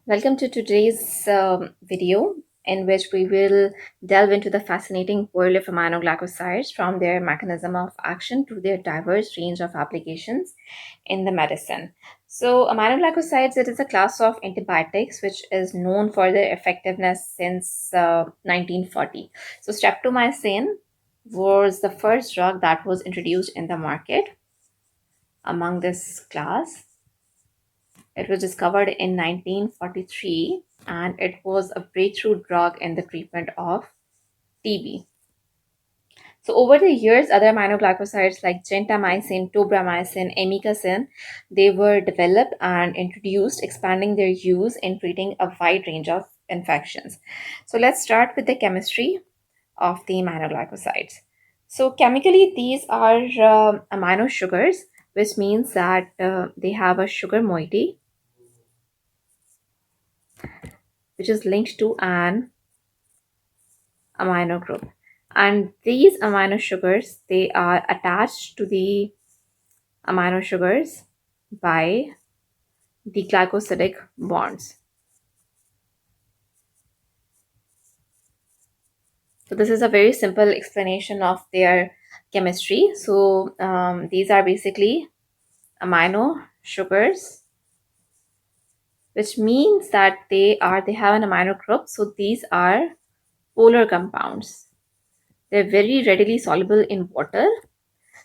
Welcome to today's video, in which we will delve into the fascinating world of aminoglycosides from their mechanism of action to their diverse range of applications in the medicine. So, aminoglycosides, it is a class of antibiotics which is known for their effectiveness since 1940. So, streptomycin was the first drug that was introduced in the market among this class. It was discovered in 1943 and it was a breakthrough drug in the treatment of TB. So over the years, other aminoglycosides like gentamicin, tobramycin, amikacin, they were developed and introduced, expanding their use in treating a wide range of infections. So let's start with the chemistry of the aminoglycosides. So chemically, these are amino sugars, which means that they have a sugar moiety which is linked to an amino group, and these amino sugars, they are attached to the amino sugars by the glycosidic bonds. So this is a very simple explanation of their chemistry. So these are basically amino sugars, which means that they have an amino group. So these are polar compounds. They're very readily soluble in water.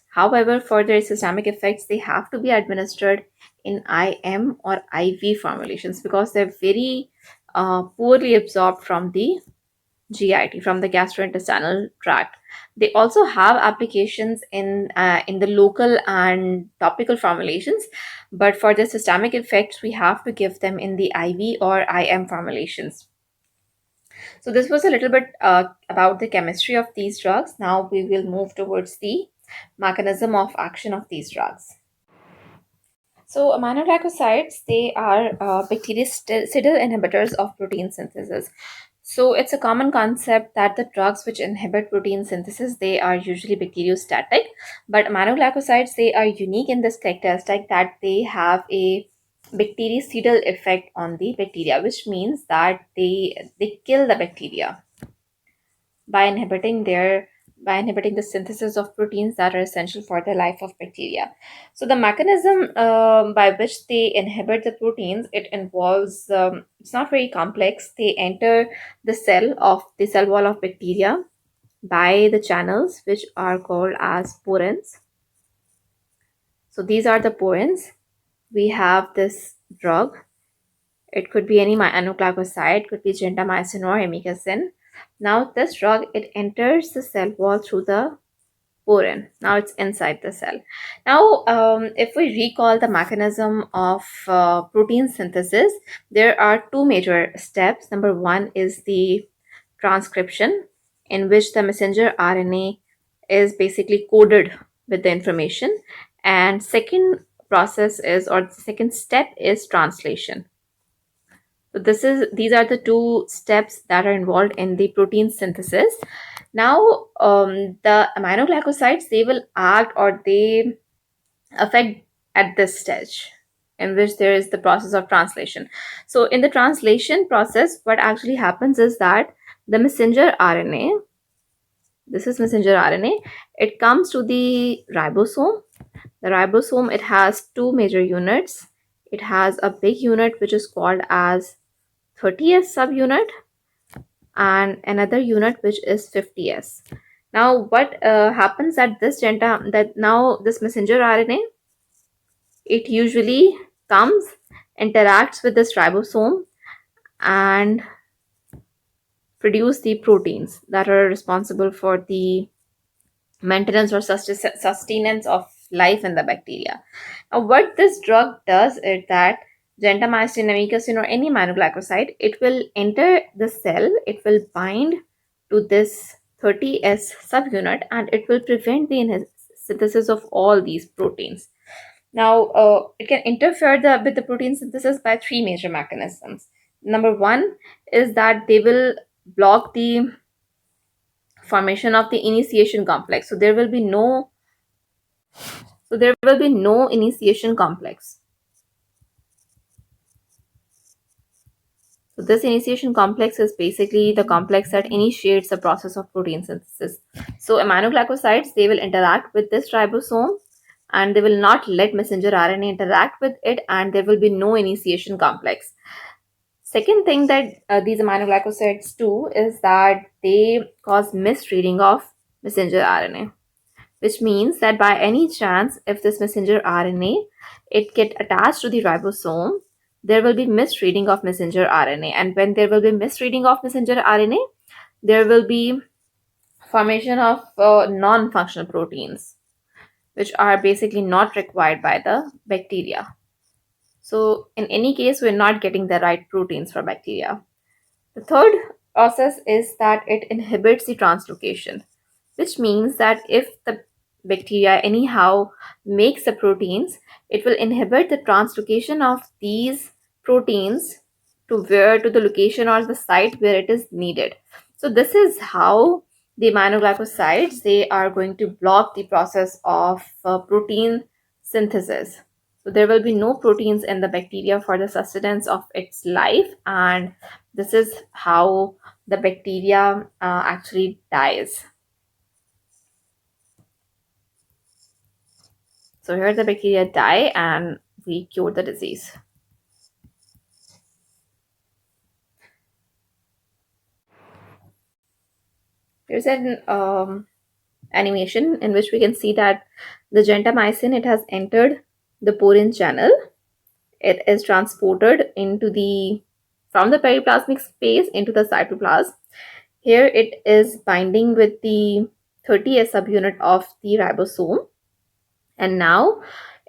However, for their systemic effects, they have to be administered in IM or IV formulations because they're very poorly absorbed from the GIT, from the gastrointestinal tract. They also have applications in the local and topical formulations, but for the systemic effects, we have to give them in the IV or IM formulations. So this was a little bit about the chemistry of these drugs. Now we will move towards the mechanism of action of these drugs. So aminoglycosides, they are bactericidal inhibitors of protein synthesis. So it's a common concept that the drugs which inhibit protein synthesis, they are usually bacteriostatic, but aminoglycosides, they are unique in this characteristic that they have a bactericidal effect on the bacteria, which means that they kill the bacteria by inhibiting the synthesis of proteins that are essential for the life of bacteria. So the mechanism by which they inhibit the proteins, it involves, it's not very complex. They enter the cell wall of bacteria by the channels which are called as porins. So these are the porins. We have this drug. It could be any aminoglycoside, could be gentamicin or amikacin. Now this drug, it enters the cell wall through the porin. Now it's inside the cell. Now, if we recall the mechanism of protein synthesis, there are two major steps. Number one is the transcription, in which the messenger RNA is basically coded with the information, and second process is, or the second step is translation. So these are the two steps that are involved in the protein synthesis. Now, the aminoglycosides, they will act or they affect at this stage in which there is the process of translation. So in the translation process, what actually happens is that the messenger RNA, this is messenger RNA, it comes to the ribosome. The ribosome, it has two major units. It has a big unit which is called as 30S subunit and another unit which is 50S. Now what happens at this messenger RNA, it usually comes, interacts with this ribosome and produce the proteins that are responsible for the maintenance or sustenance of life in the bacteria. Now what this drug does is that gentamicin, amikacin or any aminoglycoside, it will enter the cell, it will bind to this 30S subunit and it will prevent the synthesis of all these proteins. Now, it can interfere with the protein synthesis by three major mechanisms. Number one is that they will block the formation of the initiation complex. So there will be no initiation complex. So this initiation complex is basically the complex that initiates the process of protein synthesis. So aminoglycosides, they will interact with this ribosome and they will not let messenger RNA interact with it, and there will be no initiation complex. Second thing that these aminoglycosides do is that they cause misreading of messenger RNA, which means that by any chance, if this messenger RNA it get attached to the ribosome, there will be misreading of messenger RNA, and when there will be misreading of messenger RNA, there will be formation of non-functional proteins, which are basically not required by the bacteria. So in any case, we're not getting the right proteins for bacteria. The third process is that it inhibits the translocation, which means that if the bacteria anyhow makes the proteins, it will inhibit the translocation of these proteins to the location or the site where it is needed. So this is how the aminoglycosides, they are going to block the process of protein synthesis. So there will be no proteins in the bacteria for the sustenance of its life, and this is how the bacteria actually dies. So here the bacteria die and we cure the disease. There's an animation in which we can see that the gentamicin, it has entered the porin channel. It is transported into the from the periplasmic space into the cytoplasm. Here it is binding with the 30S subunit of the ribosome, and now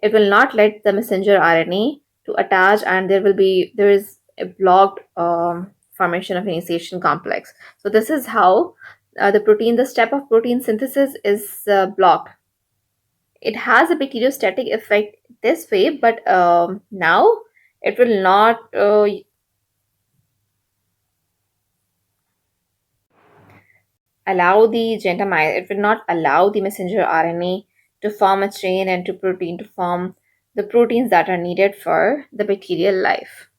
it will not let the messenger RNA to attach, and there is a blocked formation of initiation complex. So this is how the step of protein synthesis is blocked. It has a bacteriostatic effect this way, but now it will not allow the gentamicin, it will not allow the messenger RNA to form a chain and to protein to form the proteins that are needed for the bacterial life.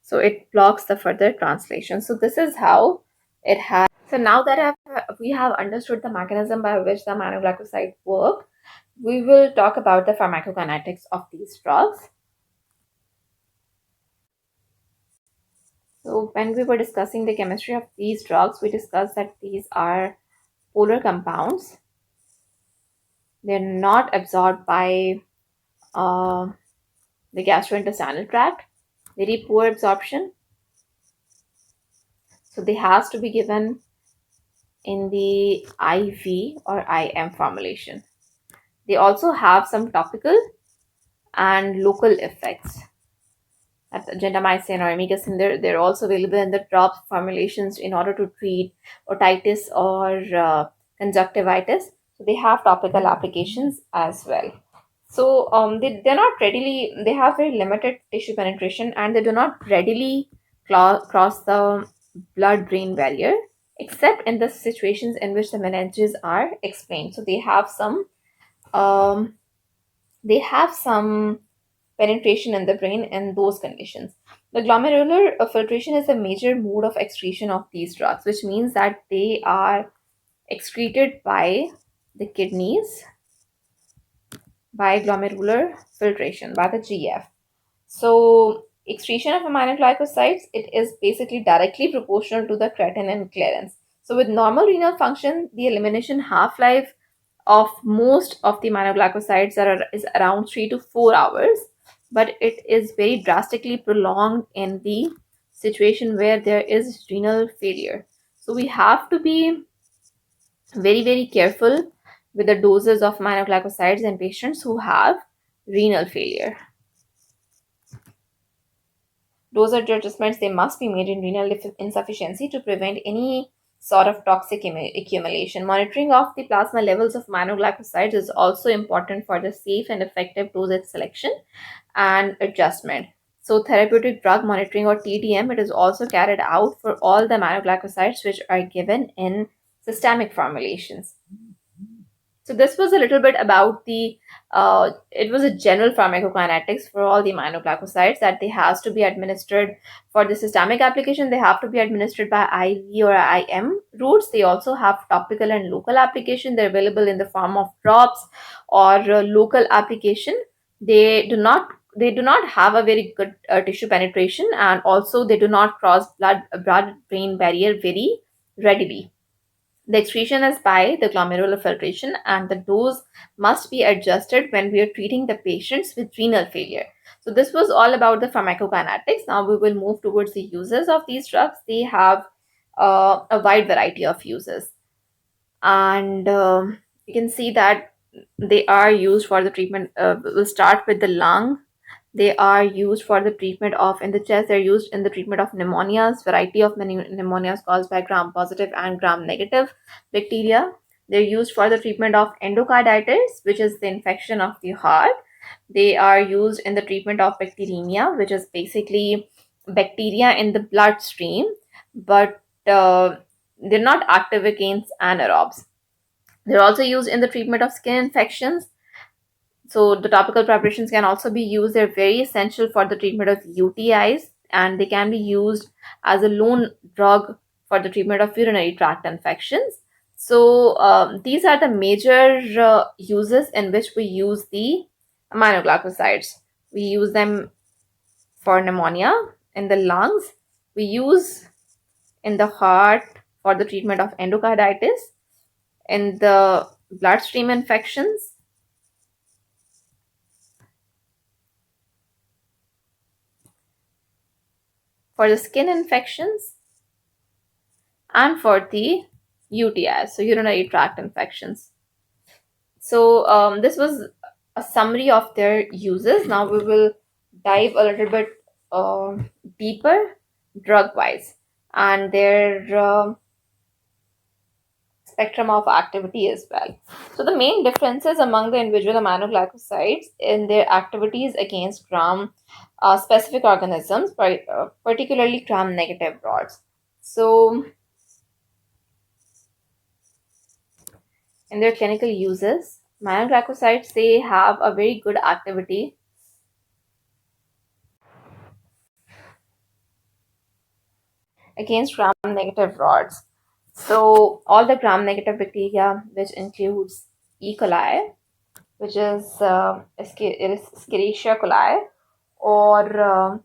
So it blocks the further translation. So this is how it has. So now that we have understood the mechanism by which the aminoglycoside work, we will talk about the pharmacokinetics of these drugs. So when we were discussing the chemistry of these drugs, we discussed that these are polar compounds. They're not absorbed by the gastrointestinal tract. Very poor absorption. So they has to be given in the IV or IM formulation. They also have some topical and local effects. At gentamicin or amikacin, they're also available in the drop formulations in order to treat otitis or conjunctivitis. So they have topical applications as well. So they have very limited tissue penetration, and they do not readily cross the blood-brain barrier, except in the situations in which the meninges are explained. So um, they have some penetration in the brain in those conditions. The glomerular filtration is a major mode of excretion of these drugs, which means that they are excreted by the kidneys by glomerular filtration, by the GF. So excretion of aminoglycosides, it is basically directly proportional to the creatinine clearance. So with normal renal function, the elimination half-life of most of the aminoglycosides is around 3 to 4 hours, but it is very drastically prolonged in the situation where there is renal failure. So we have to be very careful with the doses of aminoglycosides in patients who have renal failure. Dosage adjustments, they must be made in renal insufficiency to prevent any sort of toxic accumulation. Monitoring of the plasma levels of aminoglycosides is also important for the safe and effective dosage selection and adjustment. So therapeutic drug monitoring or TDM, it is also carried out for all the aminoglycosides which are given in systemic formulations. So this was a little bit about the it was a general pharmacokinetics for all the aminoglycosides, that they has to be administered for the systemic application. They have to be administered by IV or IM routes. They also have topical and local application. They're available in the form of drops or local application. They do not have a very good tissue penetration, and also they do not cross blood brain barrier very readily. The excretion is by the glomerular filtration, and the dose must be adjusted when we are treating the patients with renal failure. So, this was all about the pharmacokinetics. Now, we will move towards the uses of these drugs. They have a wide variety of uses, and you can see that they are used for the treatment. We'll start with the lung. They are used for the treatment of in the chest. They're used in the treatment of pneumonias, variety of many pneumonias caused by gram positive and gram negative bacteria. They're used for the treatment of endocarditis, which is the infection of the heart. They are used in the treatment of bacteremia, which is basically bacteria in the bloodstream, but they're not active against anaerobes. They're also used in the treatment of skin infections. So the topical preparations can also be used. They're very essential for the treatment of UTIs, and they can be used as a lone drug for the treatment of urinary tract infections. So these are the major uses in which we use the aminoglycosides. We use them for pneumonia in the lungs. We use in the heart for the treatment of endocarditis, in the bloodstream infections, for the skin infections, and for the UTIs, so urinary tract infections. So this was a summary of their uses. Now we will dive a little bit uh, deeper drug-wise and their spectrum of activity as well. So the main differences among the individual aminoglycosides in their activities against gram specific organisms, particularly gram negative rods. So in their clinical uses, aminoglycosides, they have a very good activity against gram negative rods. So all the gram negative bacteria, which includes E. coli, which is Escherichia coli, or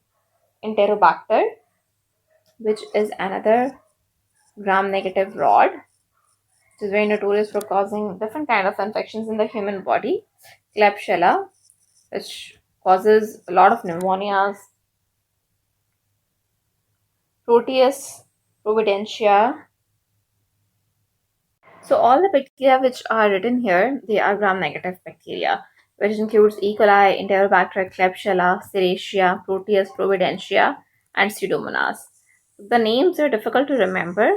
Enterobacter, which is another gram negative rod, which is very notorious for causing different kind of infections in the human body. Klebsiella, which causes a lot of pneumonias. Proteus, Providentia. So all the bacteria which are written here, they are gram-negative bacteria, which includes E. coli, Enterobacter, Klebsiella, Serratia, Proteus, Providentia, and Pseudomonas. The names are difficult to remember,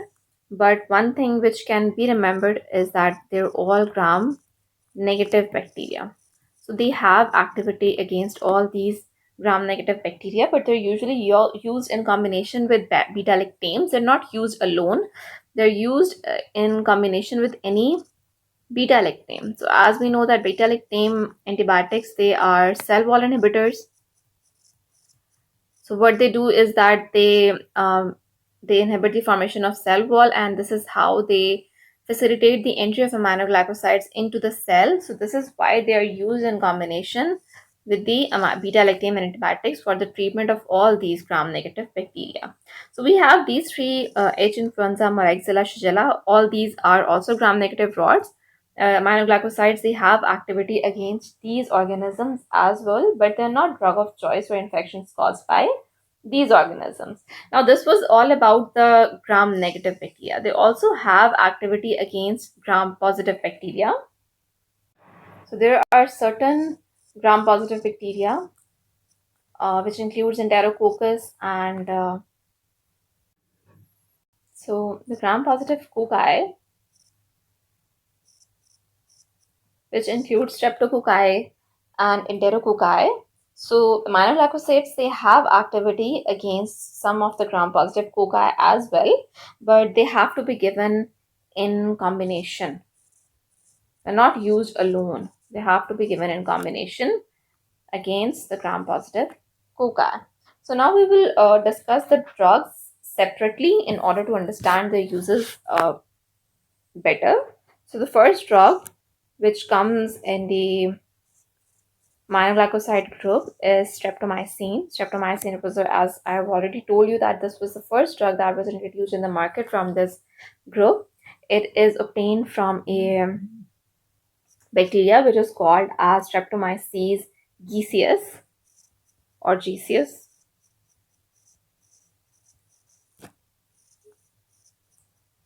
but one thing which can be remembered is that they're all gram-negative bacteria. So they have activity against all these gram-negative bacteria, but they're usually used in combination with beta-lactams. They're not used alone. They're used in combination with any beta-lactam. So as we know that beta-lactam antibiotics, they are cell wall inhibitors. So what they do is that they inhibit the formation of cell wall, and this is how they facilitate the entry of aminoglycosides into the cell. So this is why they are used in combination with the beta-lactam antibiotics for the treatment of all these gram-negative bacteria. So we have these three H. influenza, Moraxella, Shigella. All these are also gram-negative rods. Aminoglycosides, they have activity against these organisms as well, but they're not drug of choice for infections caused by these organisms. Now, this was all about the gram negative bacteria. They also have activity against gram positive bacteria. So, there are certain gram positive bacteria, which includes Enterococcus and so the gram positive cocci, which includes streptococci and enterococci. So aminoglycosides, they have activity against some of the gram-positive cocci as well, but they have to be given in combination. They're not used alone. They have to be given in combination against the gram-positive cocci. So now we will discuss the drugs separately in order to understand their uses better. So the first drug, which comes in the aminoglycoside group, is streptomycin. Streptomycin was, as I have already told you, that this was the first drug that was introduced in the market from this group. It is obtained from a bacteria which is called as Streptomyces griseus or griseus.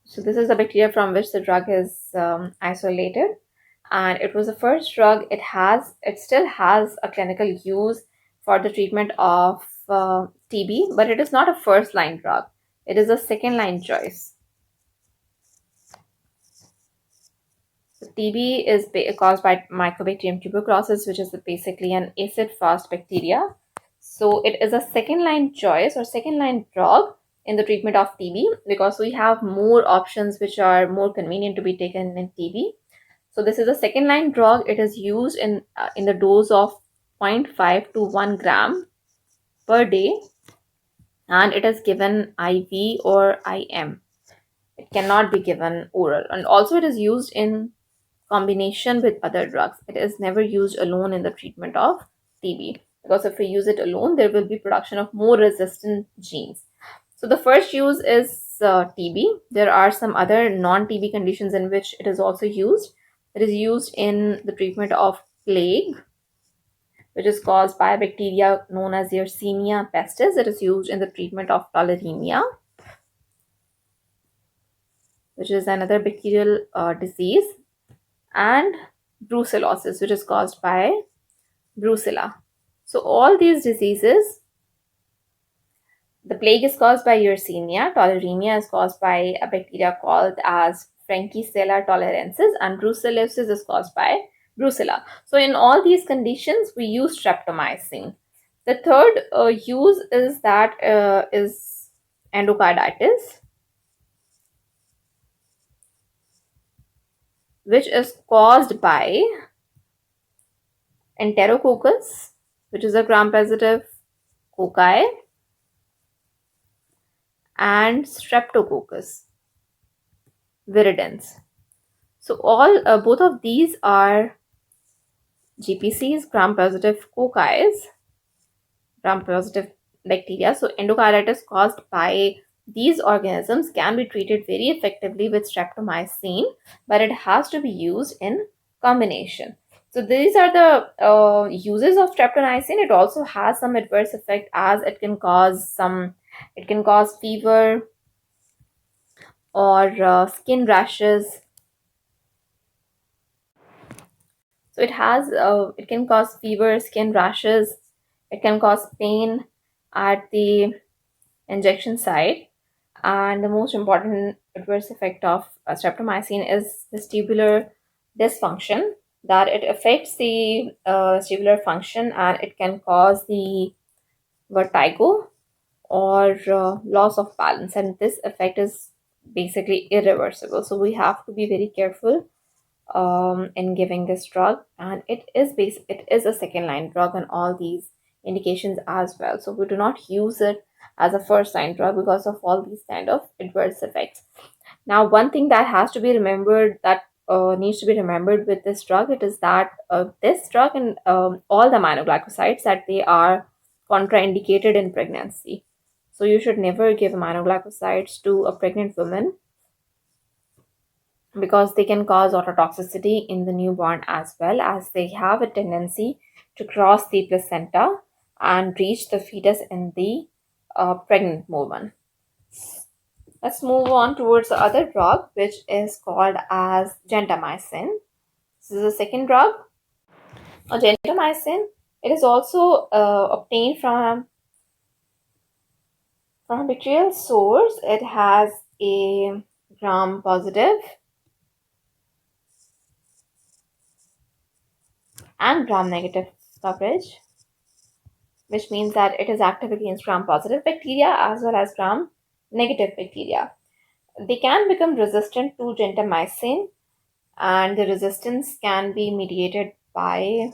So this is the bacteria from which the drug is isolated, and it was the first drug. It still has a clinical use for the treatment of TB, but it is not a first line drug. It is a second line choice. TB is caused by Mycobacterium tuberculosis, which is basically an acid-fast bacteria. So it is a second line choice or second line drug in the treatment of TB, because we have more options which are more convenient to be taken in TB. So this is a second line drug. It is used in the dose of 0.5 to 1 gram per day, and it is given IV or IM. It cannot be given oral, and also it is used in combination with other drugs. It is never used alone in the treatment of TB, because if we use it alone, there will be production of more resistant genes. So the first use is TB. There are some other non-TB conditions in which it is also used. It is used in the treatment of plague, which is caused by a bacteria known as Yersinia pestis. It is used in the treatment of tularemia, which is another bacterial disease, and brucellosis, which is caused by brucella. So all these diseases, the plague is caused by Yersinia, tularemia is caused by a bacteria called as Francisella tularensis, and brucellosis is caused by brucella. So in all these conditions, we use streptomycin. The third use is endocarditis, which is caused by enterococcus, which is a gram-positive cocci, and streptococcus viridans. So both of these are GPCs, gram-positive cocci, gram-positive bacteria. So endocarditis caused by these organisms can be treated very effectively with streptomycin, but it has to be used in combination. So these are the uses of streptomycin. It also has some adverse effect, as it can cause fever or skin rashes. So it can cause fever, skin rashes. It can cause pain at the injection site, and the most important adverse effect of streptomycin is vestibular dysfunction, that it affects the vestibular function, and it can cause the vertigo or loss of balance, and this effect is basically irreversible. So we have to be very careful in giving this drug, and it is a second line drug on all these indications as well. So we do not use it as a first line drug because of all these kind of adverse effects. Now, one thing that has to be remembered, that needs to be remembered with this drug, it is that this drug and all the aminoglycosides, that they are contraindicated in pregnancy. So you should never give aminoglycosides to a pregnant woman, because they can cause ototoxicity in the newborn, as well as they have a tendency to cross the placenta and reach the fetus in the pregnant woman. Let's move on towards the other drug, which is called as gentamicin. This is the second drug. Gentamicin, it is also obtained from a bacterial source. It has a gram-positive and gram-negative coverage, which means that it is active against gram-positive bacteria as well as gram-negative bacteria. They can become resistant to gentamicin, and the resistance can be mediated by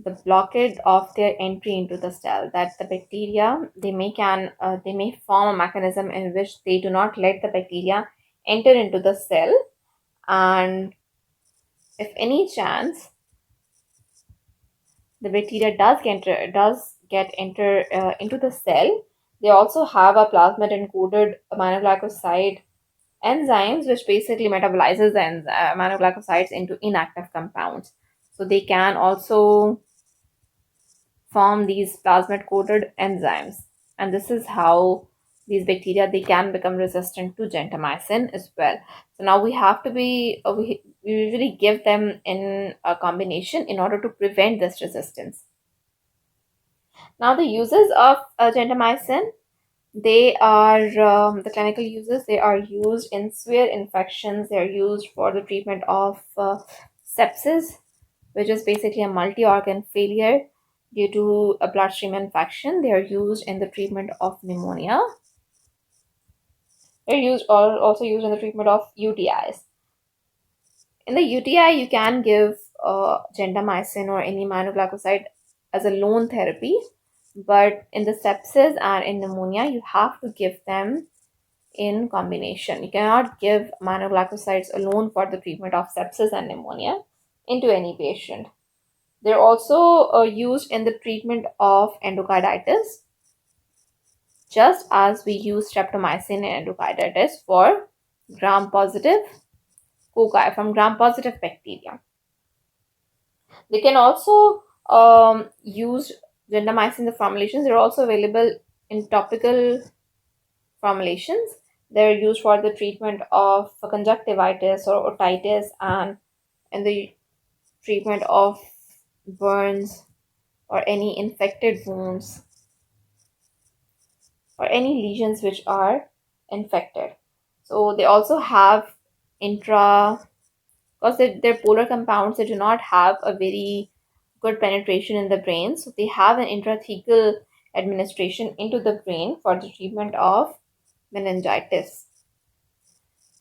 the blockade of their entry into the cell. That the bacteria, they may form a mechanism in which they do not let the bacteria enter into the cell, and if any chance the bacteria does get enter into the cell, they also have a plasmid encoded aminoglycoside enzymes which basically metabolizes the aminoglycosides into inactive compounds. So they can also form these plasmid coated enzymes, and this is how these bacteria, they can become resistant to gentamicin as well. So now we have to be we usually give them in a combination in order to prevent this resistance. Now the uses of gentamicin, they are the clinical uses. They are used in severe infections. They are used for the treatment of sepsis, which is basically a multi-organ failure due to a bloodstream infection. They are used in the treatment of pneumonia. They're also used in the treatment of UTIs. In the UTI, you can give gentamicin or any aminoglycoside as a lone therapy, but in the sepsis and in pneumonia, you have to give them in combination. You cannot give aminoglycosides alone for the treatment of sepsis and pneumonia into any patient. They're also used in the treatment of endocarditis, just as we use streptomycin in endocarditis for gram-positive cocci from gram-positive bacteria. They can also use gentamicin. The formulations are also available in topical formulations. They're used for the treatment of conjunctivitis or otitis, and in the treatment of burns or any infected wounds or any lesions which are infected. So they also have intra, because they're polar compounds, they do not have a very good penetration in the brain. So they have an intrathecal administration into the brain for the treatment of meningitis.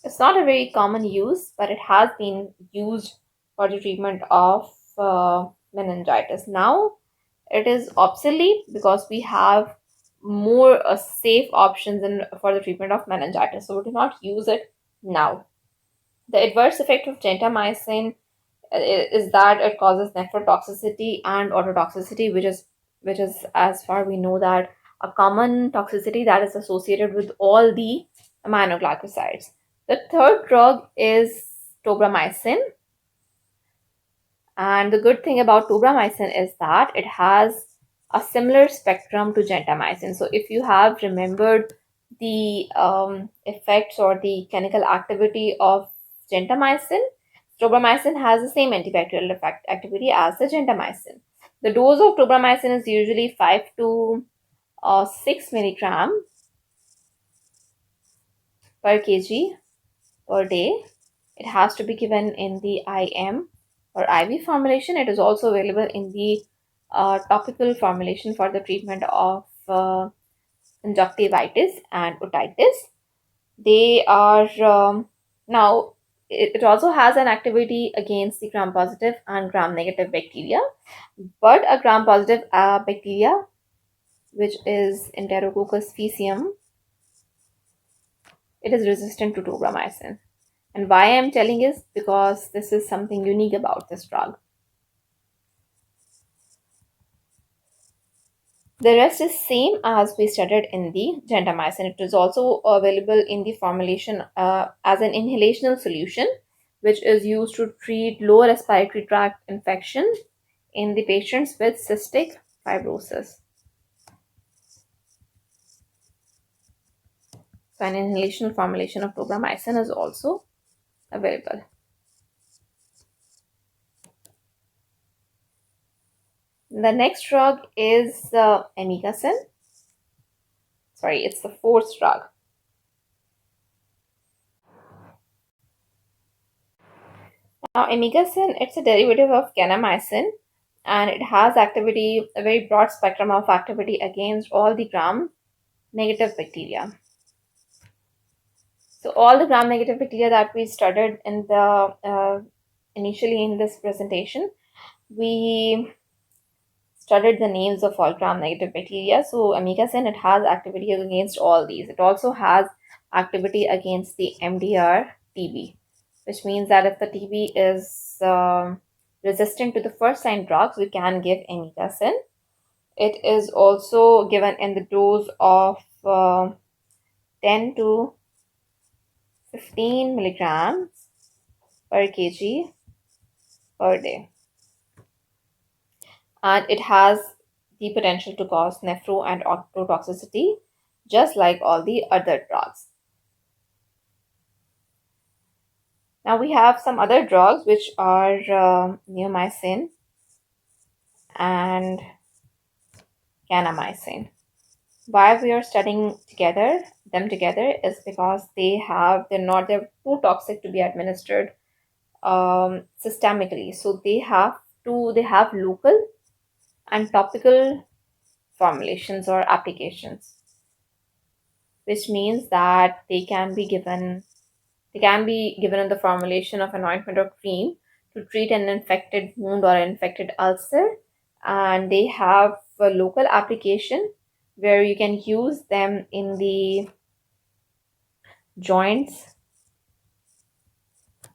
It's not a very common use, but it has been used for the treatment of meningitis. Now it is obsolete because we have more safe options for the treatment of meningitis, so we do not use it now. The adverse effect of gentamicin is that it causes nephrotoxicity and ototoxicity, which is as far we know that a common toxicity that is associated with all the aminoglycosides. The third drug is tobramycin, and the good thing about tobramycin is that it has a similar spectrum to gentamicin. So if you have remembered the effects or the clinical activity of gentamicin, tobramycin has the same antibacterial activity as the gentamicin. The dose of tobramycin is usually 5 to 6 milligram per kg per day. It has to be given in the IM or IV formulation. It is also available in the topical formulation for the treatment of conjunctivitis and otitis. They are now it also has an activity against the gram-positive and gram-negative bacteria, but a gram-positive bacteria, which is Enterococcus faecium, it is resistant to tobramycin. And why I'm telling is because this is something unique about this drug. The rest is same as we studied in the gentamicin. It is also available in the formulation as an inhalational solution, which is used to treat lower respiratory tract infection in the patients with cystic fibrosis. So an inhalational formulation of tobramycin is also available. The next drug is amikacin. Sorry, it's the fourth drug. Now, amikacin, it's a derivative of kanamycin, and it has activity, a very broad spectrum of activity against all the gram-negative bacteria. So all the gram-negative bacteria that we studied in the initially in this presentation, we studied the names of all gram-negative bacteria. So amikacin, it has activity against all these. It also has activity against the MDR TB, which means that if the TB is resistant to the first line drugs, we can give amikacin. It is also given in the dose of 10 to 15 milligrams per kg per day. And it has the potential to cause nephro and ototoxicity, just like all the other drugs. Now we have some other drugs which are neomycin and kanamycin. Why we are studying them together is because they're too toxic to be administered systemically. So they have local and topical formulations or applications, which means that they can be given in the formulation of an ointment or cream to treat an infected wound or an infected ulcer, and they have a local application where you can use them in the joints,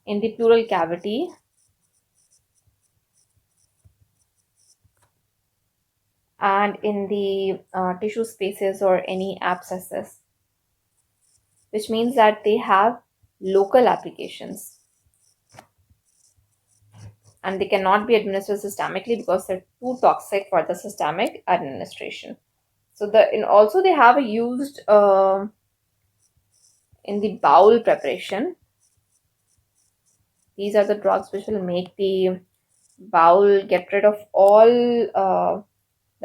in the pleural cavity, and in the tissue spaces or any abscesses, which means that they have local applications and they cannot be administered systemically because they're too toxic for the systemic administration. So also they have used in the bowel preparation. These are the drugs which will make the bowel get rid of all the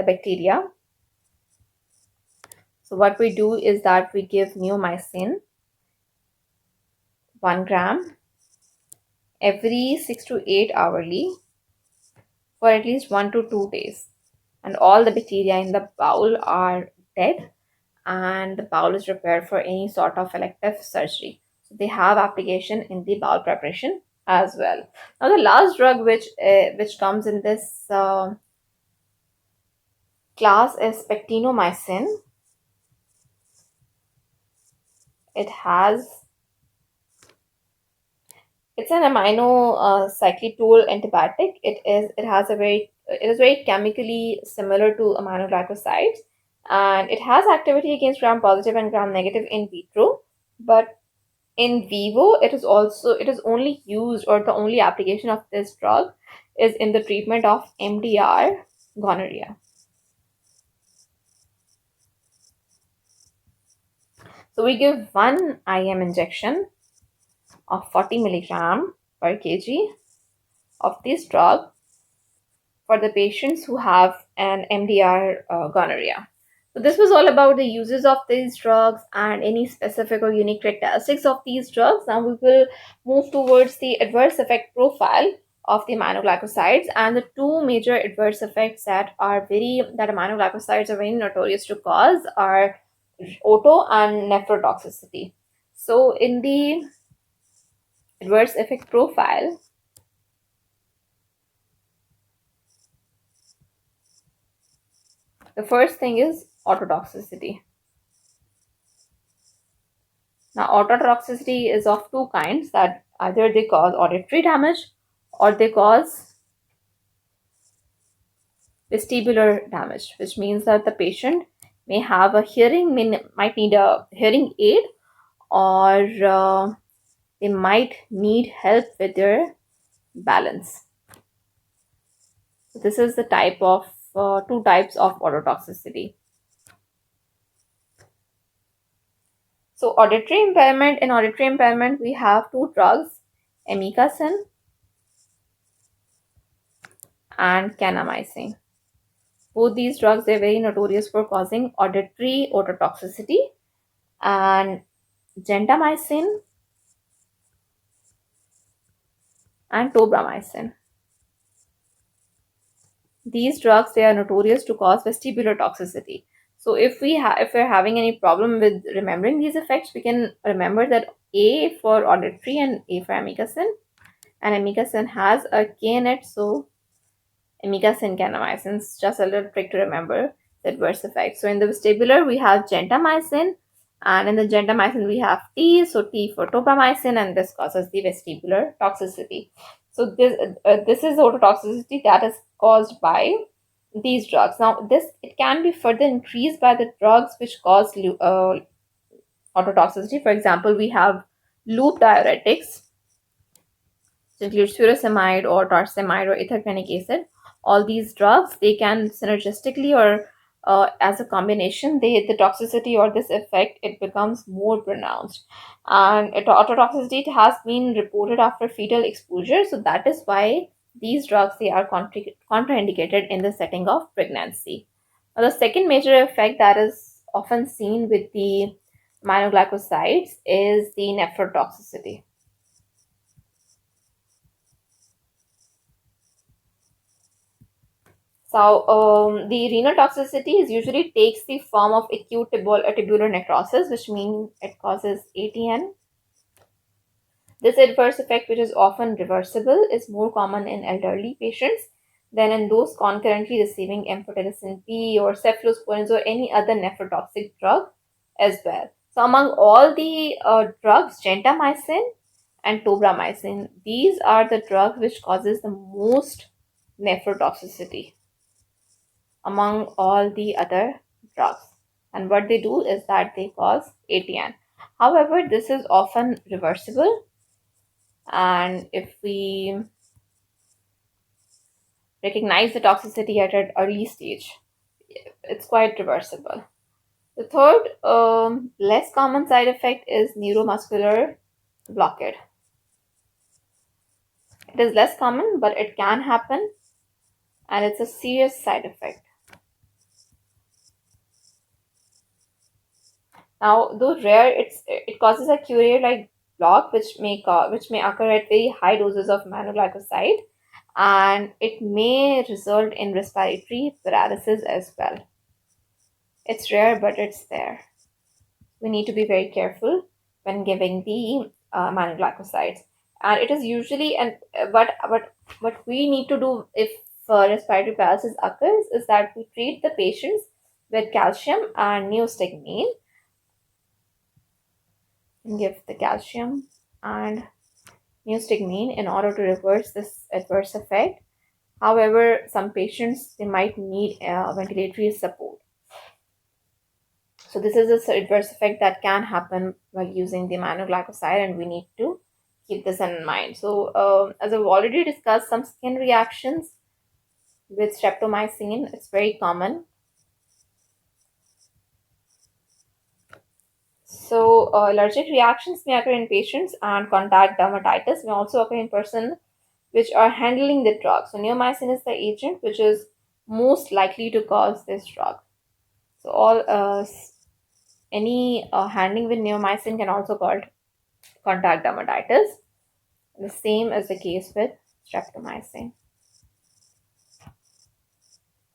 bacteria. So what we do is that we give neomycin 1 gram every 6 to 8 hourly for at least 1 to 2 days, and all the bacteria in the bowel are dead and the bowel is repaired for any sort of elective surgery. So they have application in the bowel preparation as well. Now the last drug which comes in this class is pectinomycin. It has It's an amino cyclitol antibiotic. It is very chemically similar to aminoglycosides, and it has activity against gram positive and gram negative in vitro, but in vivo it is only used, or the only application of this drug is in the treatment of MDR gonorrhea. So we give 1 IM injection of 40 milligram per kg of this drug for the patients who have an MDR gonorrhea. So this was all about the uses of these drugs and any specific or unique characteristics of these drugs. Now we will move towards the adverse effect profile of the aminoglycosides, and the two major adverse effects that aminoglycosides are very notorious to cause are oto and nephrotoxicity. So in the adverse effect profile, the first thing is ototoxicity. Now, ototoxicity is of two kinds, that either they cause auditory damage or they cause vestibular damage, which means that the patient may have might need a hearing aid, or they might need help with their balance. So this is the two types of ototoxicity. So in auditory impairment, we have two drugs, amikacin and kanamycin. Both these drugs, they're very notorious for causing auditory ototoxicity, and gentamicin and tobramycin. These drugs, they are notorious to cause vestibular toxicity. So if we're having any problem with remembering these effects, we can remember that A for auditory and A for amigacin, and amigacin has a K in it, so amigacin kanamycin. It's just a little trick to remember the adverse effects. So in the vestibular, we have gentamicin, and in the gentamicin, we have T. So T for tobramycin, and this causes the vestibular toxicity. So this is ototoxicity that is caused by these drugs. Now, this it can be further increased by the drugs which cause ototoxicity. For example, we have loop diuretics, includes furosemide or torsemide or ethacrenic acid. All these drugs, they can synergistically or as a combination, the toxicity or this effect, it becomes more pronounced. And autotoxicity, it has been reported after fetal exposure. So that is why these drugs, they are contraindicated in the setting of pregnancy. Now, the second major effect that is often seen with the aminoglycosides is the nephrotoxicity. So, the renal toxicity is usually takes the form of acute tubular necrosis, which means it causes ATN. This adverse effect, which is often reversible, is more common in elderly patients than in those concurrently receiving amphotericin B or cephalosporins or any other nephrotoxic drug as well. So, among all the drugs, gentamicin and tobramycin, these are the drugs which causes the most nephrotoxicity among all the other drugs. And what they do is that they cause ATN. However, this is often reversible, and if we recognize the toxicity at an early stage, it's quite reversible. The third, less common side effect is neuromuscular blockade. It is less common, but it can happen, and it's a serious side effect. Now, though rare, it causes a Curie-like block, which may occur at very high doses of aminoglycoside, and it may result in respiratory paralysis as well. It's rare, but it's there. We need to be very careful when giving the aminoglycosides, and it is usually and what we need to do if respiratory paralysis occurs is that we treat the patients with calcium and neostigmine, and give the calcium and neostigmine in order to reverse this adverse effect. However, some patients, they might need ventilatory support. So this is a adverse effect that can happen while using the aminoglycoside, and we need to keep this in mind. So as I've already discussed, some skin reactions with streptomycin, it's very common. So allergic reactions may occur in patients, and contact dermatitis may also occur in person which are handling the drug. So neomycin is the agent which is most likely to cause this drug. So all any handling with neomycin can also cause contact dermatitis. The same is the case with streptomycin.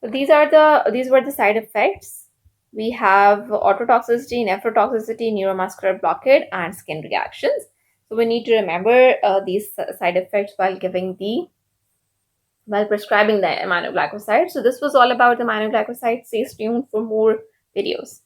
So these were the side effects. We have ototoxicity, nephrotoxicity, neuromuscular blockade, and skin reactions. So we need to remember these side effects while prescribing the aminoglycoside. So this was all about the aminoglycoside. Stay tuned for more videos.